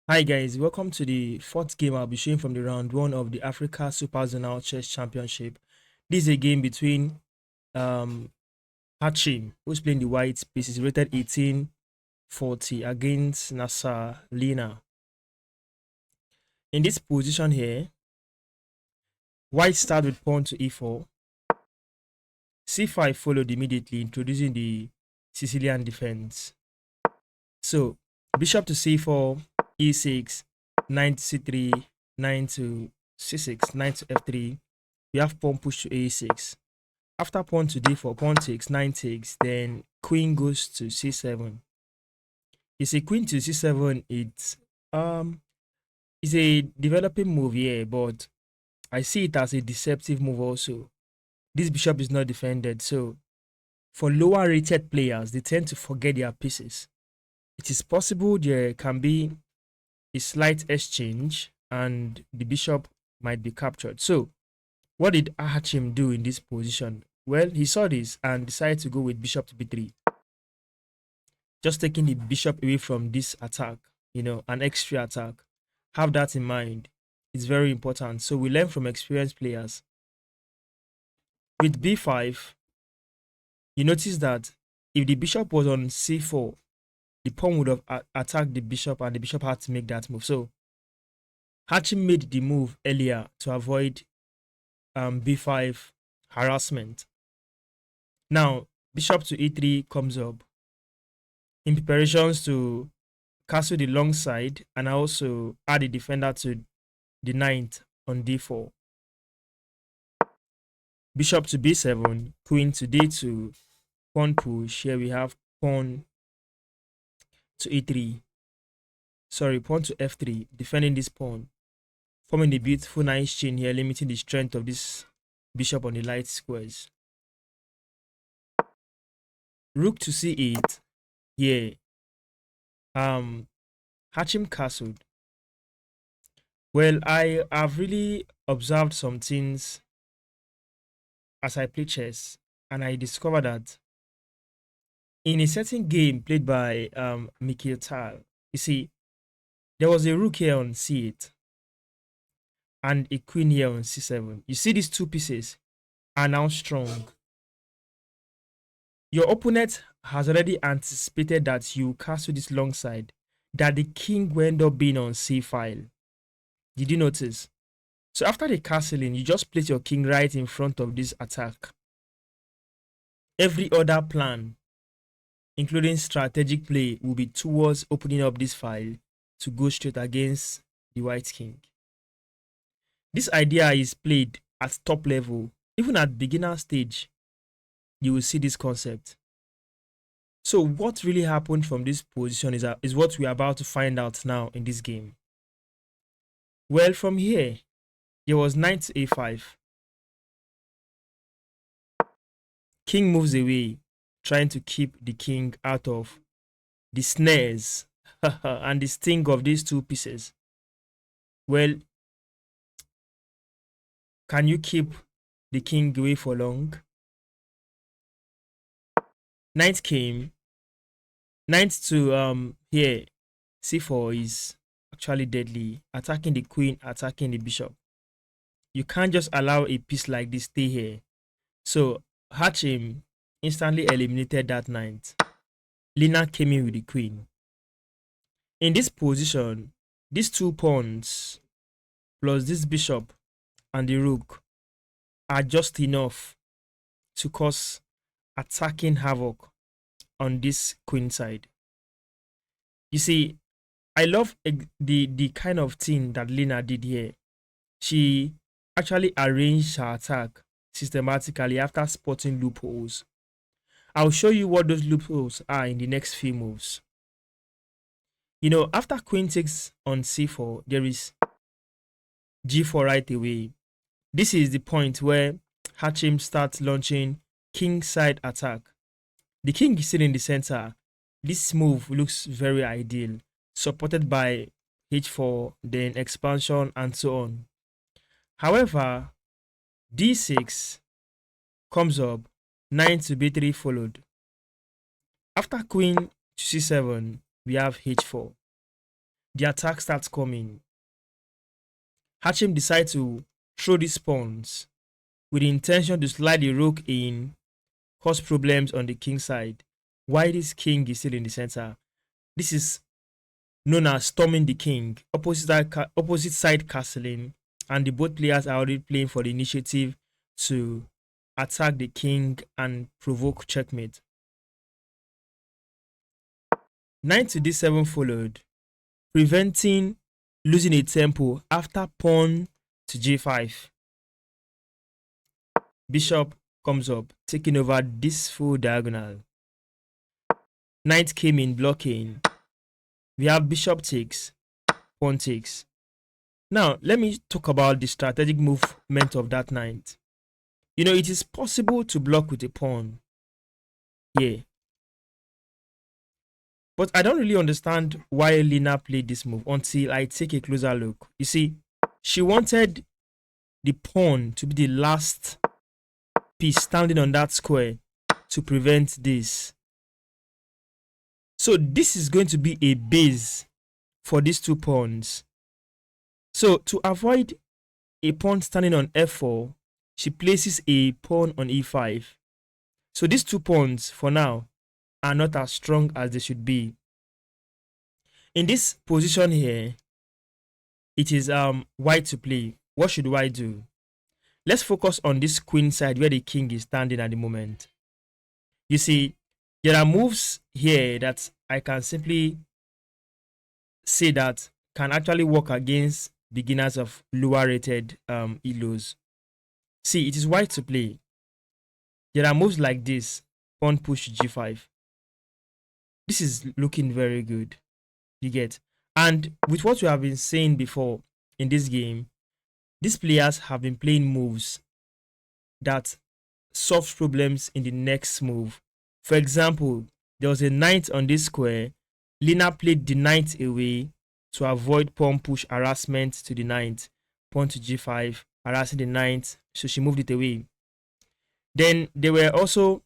Hi guys, welcome to the fourth game I'll be showing from the round one of the Africa Super Zonal Chess Championship. This is a game between um Hachim, who's playing the white piece, is rated 1840 against Nassr Lina. In this position here, white start with pawn to e4, c5 followed immediately, introducing the Sicilian defense. So bishop to c4, e6, knight to c3, knight to c6, knight to f3. We have pawn push to a6. After pawn to d4, pawn takes, knight takes, then queen goes to c7. You see, queen to c7, it's a developing move here, but I see it as a deceptive move also. This bishop is not defended, so for lower rated players, they tend to forget their pieces. It is possible there can be a slight exchange and the bishop might be captured. So what did Hachim do in this position? Well, he saw this and decided to go with bishop to b3. Just taking the bishop away from this attack, an extra attack. Have that in mind. It's very important. So we learn from experienced players. With b5, you notice that if the bishop was on c4, the pawn would have attacked the bishop and the bishop had to make that move. So Hachim made the move earlier to avoid b5 harassment. Now, bishop to e3 comes up in preparations to castle the long side and also add a defender to the knight on d4. Bishop to b7, queen to d2, pawn push. Here we have pawn to e3. Sorry, pawn to f3, defending this pawn, forming a beautiful nice chain here, limiting the strength of this bishop on the light squares. Rook to c8. Here, Hachim castled. Well, I have really observed some things as I play chess, and I discovered that in a certain game played by Mikhail Tal, you see, there was a rook here on c8 and a queen here on c7. You see, these two pieces are now strong. Your opponent has already anticipated that you castle this long side, that the king will end up being on c file. Did you notice? So after the castling, you just place your king right in front of this attack. Every other plan, including strategic play, will be towards opening up this file to go straight against the white king. This idea is played at top level. Even at beginner stage, you will see this concept. So what really happened from this position is what we are about to find out now in this game. Well, from here, there was knight to a5. King moves away, trying to keep the king out of the snares and the sting of these two pieces. Well, can you keep the king away for long? Knight came. Knight to here, c4 is actually deadly, attacking the queen, attacking the bishop. You can't just allow a piece like this stay here. So Hachim instantly eliminated that knight. Lina came in with the queen. In this position, these two pawns plus this bishop and the rook are just enough to cause attacking havoc on this queen side. You see, I love the kind of thing that Lina did here. She actually arranged her attack systematically after spotting loopholes. I'll show you what those loopholes are in the next few moves. After queen takes on c4, there is g4 right away. This is the point where Hachim starts launching king side attack. The king is sitting in the center. This move looks very ideal, supported by h4, then expansion and so on. However, d6 comes up, knight to b3 followed. After queen to c7, we have h4. the attack starts coming. Hachim decides to throw these pawns with the intention to slide the rook in, cause problems on the king side, while this king is still in the center. This is known as storming the king, opposite side castling, and the both players are already playing for the initiative to attack the king and provoke checkmate. Knight to d7 followed, preventing losing a tempo after pawn to g5. Bishop comes up, taking over this full diagonal. Knight came in blocking. We have bishop takes, pawn takes. Now, let me talk about the strategic movement of that knight. You know, it is possible to block with a pawn. Yeah. But I don't really understand why Lina played this move until I take a closer look. You see, she wanted the pawn to be the last piece standing on that square to prevent this. So this is going to be a base for these two pawns. So to avoid a pawn standing on f4, she places a pawn on e5. So these two pawns, for now, are not as strong as they should be. In this position here, it is white to play. What should white do? Let's focus on this queen side where the king is standing at the moment. You see, there are moves here that I can simply say that can actually work against beginners of lower rated elos. See, it is white to play. There are moves like this, pawn push g5. This is looking very good. You get? And with what we have been saying before in this game, these players have been playing moves that solve problems in the next move. For example, there was a knight on this square. Lina played the knight away to avoid pawn push harassment to the knight. Pawn to g5, harassing the knight, so she moved it away. Then there were also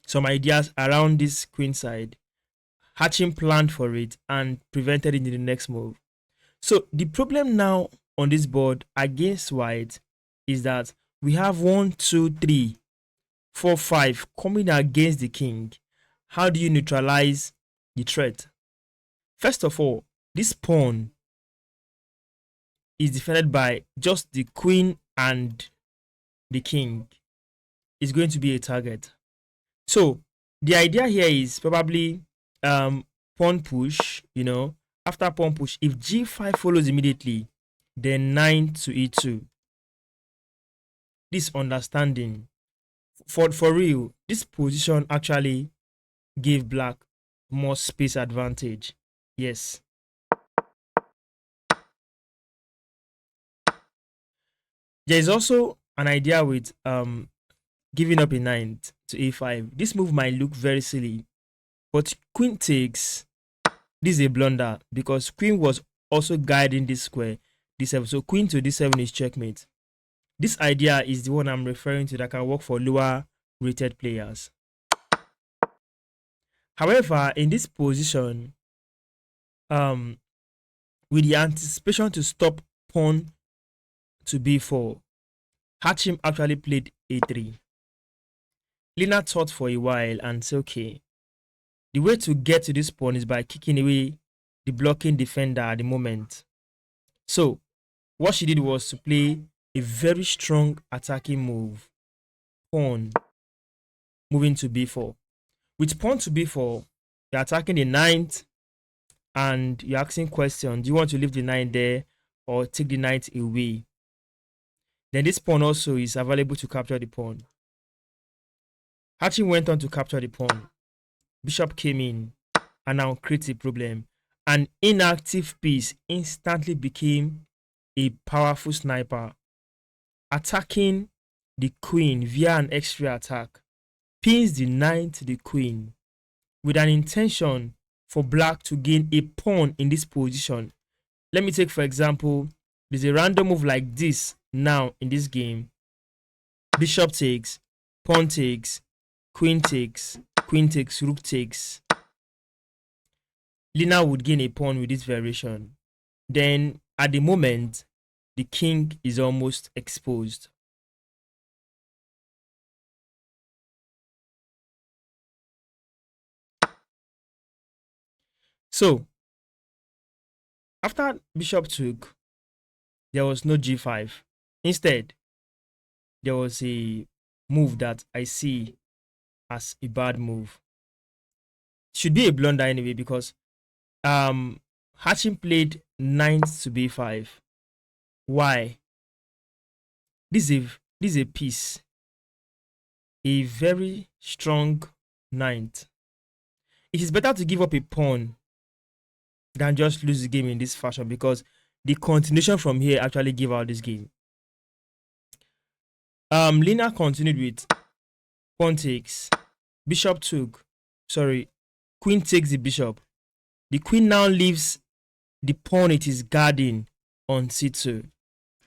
some ideas around this queen side. Hachim planned for it and prevented it in the next move. So the problem now on this board against white is that we have 1, 2, 3, 4, 5 coming against the king. How do you neutralize the threat? First of all, this pawn is defended by just the queen and the king. Is going to be a target. So the idea here is probably pawn push. You know, after pawn push, if g5 follows immediately, then 9 to e2. This understanding for real, this position actually gave black more space advantage. Yes. There is also an idea with giving up a knight to a5. This move might look very silly, but queen takes. This is a blunder because queen was also guiding this square d7. So queen to d7 is checkmate. This idea is the one I'm referring to that can work for lower rated players. However, in this position, with the anticipation to stop pawn to b4, Hachim actually played a3. Lina thought for a while and said, okay, the way to get to this pawn is by kicking away the blocking defender at the moment. So what she did was to play a very strong attacking move. Pawn moving to b4. With pawn to b4, you're attacking the knight and you're asking questions. Do you want to leave the knight there or take the knight away? Then this pawn also is available to capture the pawn. Hachim went on to capture the pawn. Bishop came in and now creates a problem. An inactive piece instantly became a powerful sniper, attacking the queen via an extra attack. Pins the knight to the queen with an intention for black to gain a pawn in this position. Let me take, for example, there's a random move like this now in this game. Bishop takes, pawn takes, queen takes, rook takes. Lina would gain a pawn with this variation. Then at the moment, the king is almost exposed. So after bishop took, there was no g5. Instead, there was a move that I see as a bad move. Should be a blunder anyway, because Hachim played knight to b5. Why? This is a piece, a very strong knight. It is better to give up a pawn than just lose the game in this fashion, because the continuation from here actually gave out this game. Lina continued with pawn takes, bishop took, queen takes the bishop. The queen now leaves the pawn it is guarding on c2,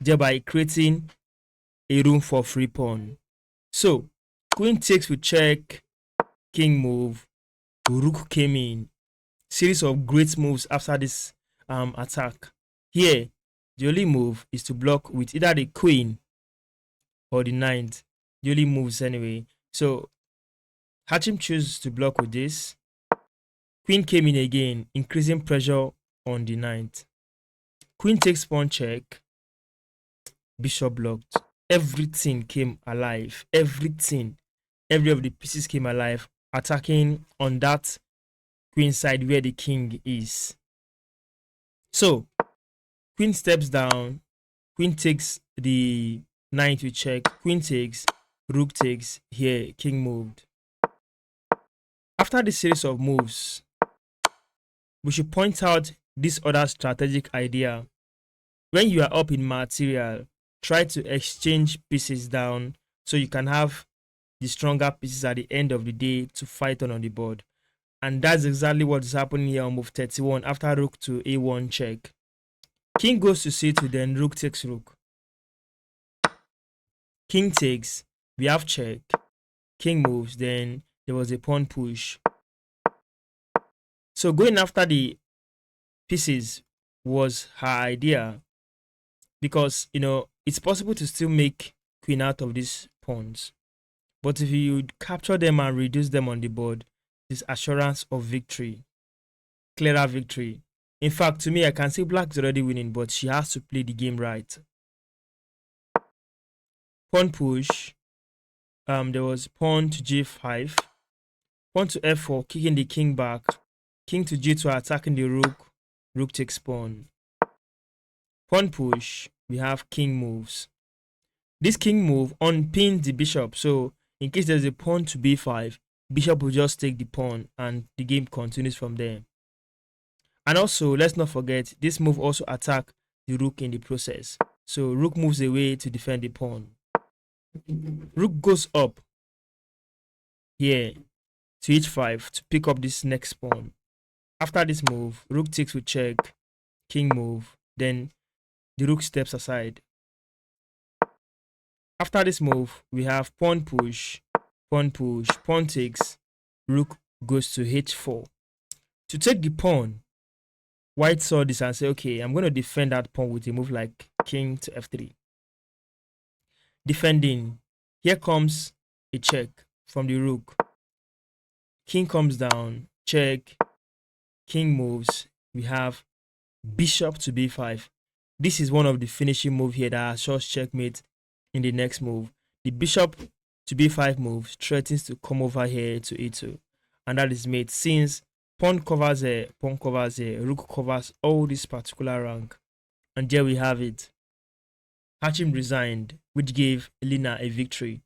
thereby creating a room for free pawn. So queen takes with check, king move, rook came in. Series of great moves after this attack. Here, the only move is to block with either the queen or the knight. The only moves anyway. So Hachim chooses to block with this. Queen came in again, increasing pressure on the knight. Queen takes pawn check. Bishop blocked. Everything came alive. Everything. Every of the pieces came alive, attacking on that queen side where the king is. So queen steps down. Queen takes the knight with check. Queen takes. Rook takes. Here, king moved. After this series of moves, we should point out this other strategic idea. When you are up in material, try to exchange pieces down so you can have the stronger pieces at the end of the day to fight on the board. And that's exactly what is happening here on move 31 after rook to a1 check. King goes to c2, then rook takes rook. King takes, we have check. King moves, then there was a pawn push. So going after the pieces was her idea, because it's possible to still make queen out of these pawns, but if you capture them and reduce them on the board, this assurance of victory, clearer victory. In fact, to me, I can say black is already winning, but she has to play the game right. Pawn push. There was pawn to g5, pawn to f4, kicking the king back, king to g2, attacking the rook. Rook takes pawn. Pawn push. We have king moves. This king move unpins the bishop, so in case there's a pawn to b5, bishop will just take the pawn and the game continues from there. And also, let's not forget, this move also attack the rook in the process. So rook moves away to defend the pawn. Rook goes up here to h5 to pick up this next pawn. After this move, rook takes with check, king move, then the rook steps aside. After this move, we have pawn push, pawn takes, rook goes to h4. To take the pawn, white saw this and said, okay, I'm going to defend that pawn with a move like king to f3. Defending, here comes a check from the rook. King comes down, check, king moves. We have bishop to b5. This is one of the finishing moves here that assures checkmate in the next move. The bishop to b5 move threatens to come over here to a2. And that is made since pawn covers here, rook covers all this particular rank. And there we have it. Hachim resigned, which gave Lina a victory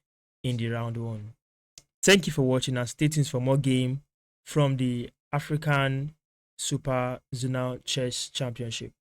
in the round 1. Thank you for watching and stay tuned for more game from the African Super Zonal Chess Championship.